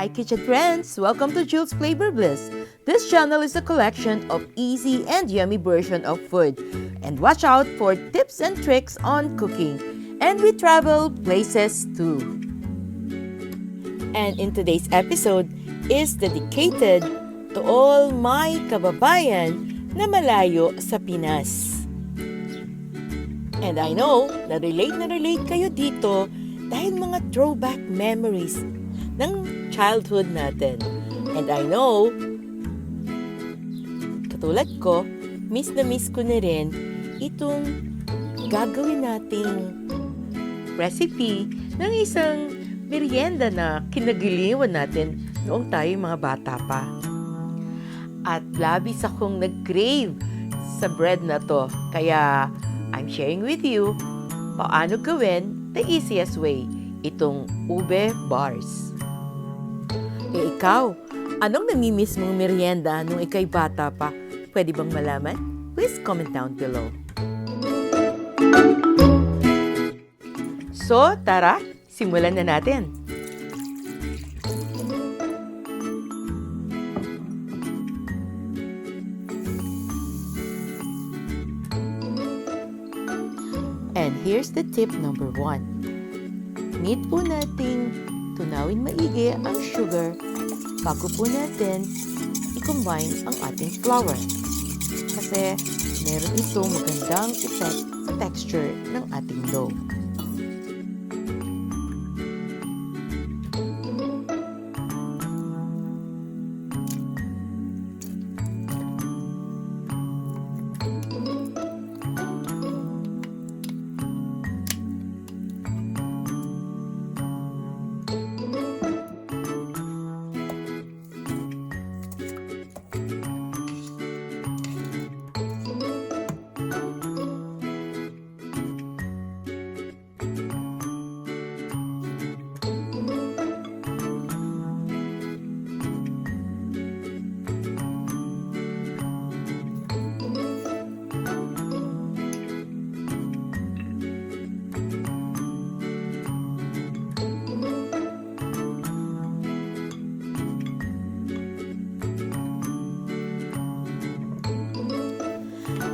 Hi kitchen friends! Welcome to Jules Flavor Bliss. This channel is a collection of easy and yummy version of food. And watch out for tips and tricks on cooking. And we travel places too. And in today's episode is dedicated to all my kababayan na malayo sa Pinas. And I know na relate kayo dito dahil mga throwback memories ng childhood natin. And I know, katulad ko, miss na miss ko na rin itong gagawin nating recipe ng isang merienda na kinagiliwan natin noong tayo mga bata pa. At labis akong nag-crave sa bread na to. Kaya I'm sharing with you paano gawin the easiest way itong Ube Bars. Ikaw, anong namimiss mong merienda nung ikay bata pa? Pwede bang malaman? Please comment down below. So, tara, simulan na natin. And here's the tip number 1. Need po nating tunawin maigi ang sugar bago po natin i-combine ang ating flour. Kasi meron itong magandang effect sa texture ng ating dough.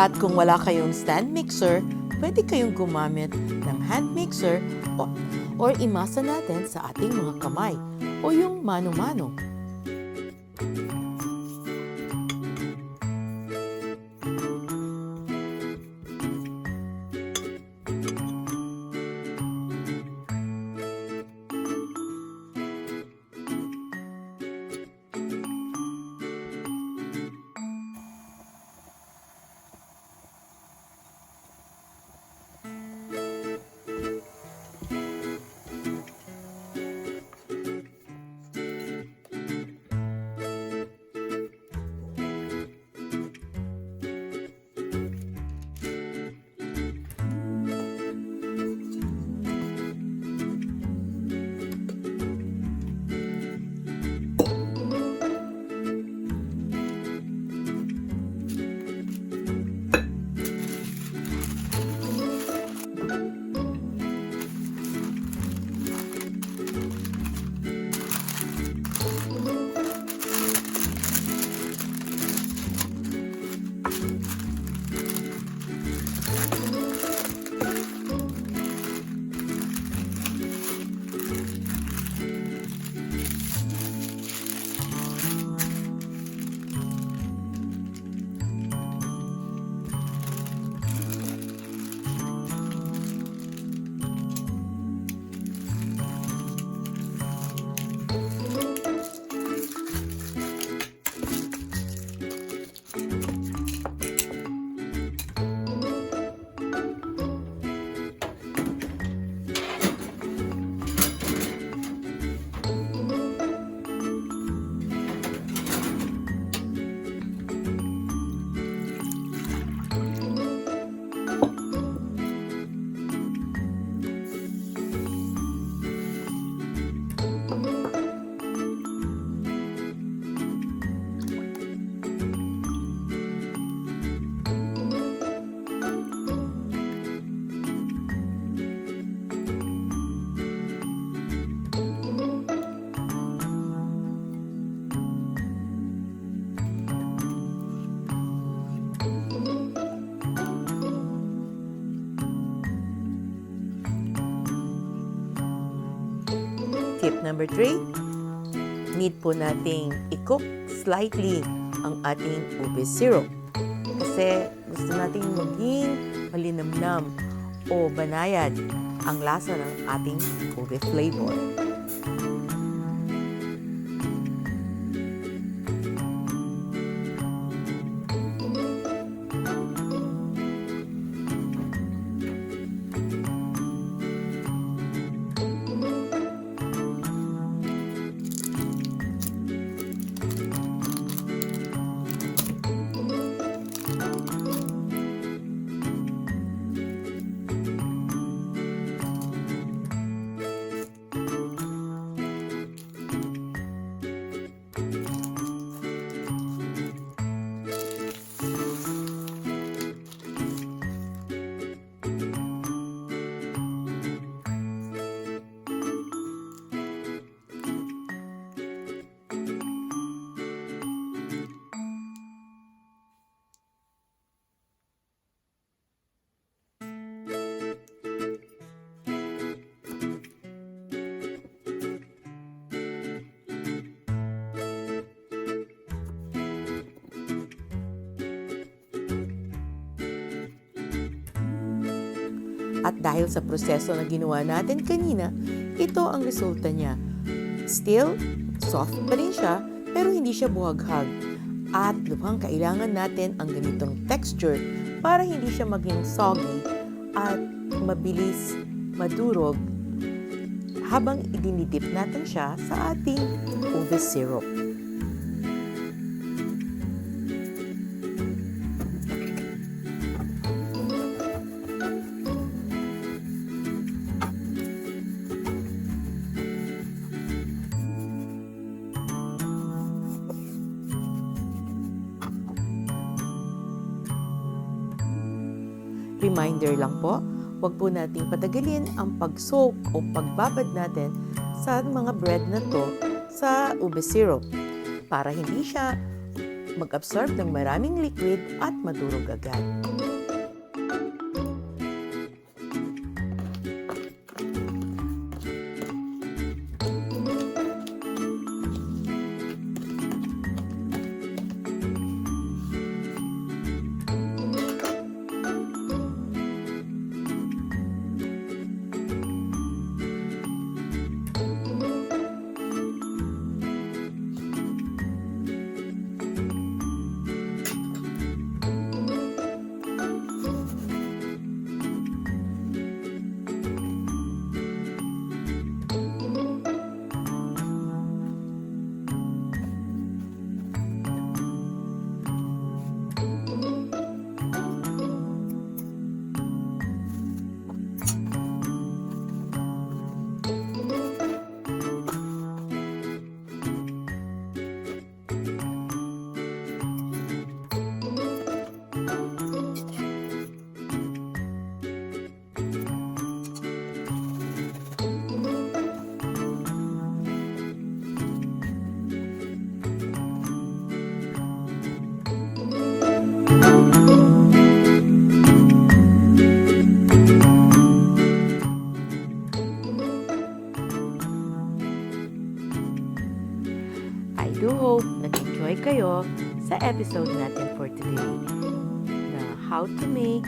At kung wala kayong stand mixer, pwede kayong gumamit ng hand mixer or imasa natin sa ating mga kamay o yung mano-mano. Tip number 3, need po nating i-cook slightly ang ating ube syrup. Kasi gusto nating maging malinamnam o banayad ang lasa ng ating ube flavor. At dahil sa proseso na ginawa natin kanina, ito ang resulta niya. Still, soft pa rin siya, pero hindi siya buhaghag. At lubhang kailangan natin ang ganitong texture para hindi siya maging soggy at mabilis madurog habang idinidip natin siya sa ating ube syrup. Reminder lang po, huwag po nating patagalin ang pag-soak o pagbabad natin sa mga bread na to sa ube syrup para hindi siya mag-absorb ng maraming liquid at madurog agad. I do hope nag-enjoy kayo sa episode natin for today na how to make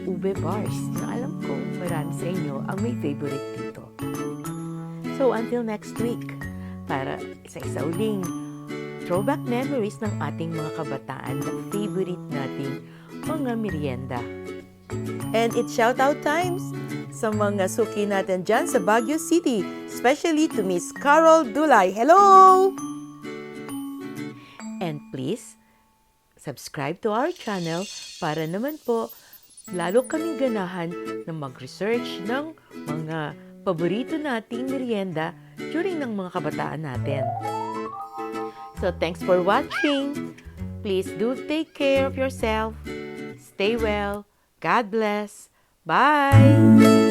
ube bars na alam kong marami sa inyo ang may favorite dito. So until next week, para sa isa uling throwback memories ng ating mga kabataan na favorite nating mga merienda. And it's shoutout times sa mga suki natin dyan sa Baguio City, especially to Miss Carol Dulay. Hello! And please, subscribe to our channel para naman po lalo kaming ganahan na mag-research ng mga paborito nating merienda during ng mga kabataan natin. So thanks for watching. Please do take care of yourself. Stay well. God bless. Bye!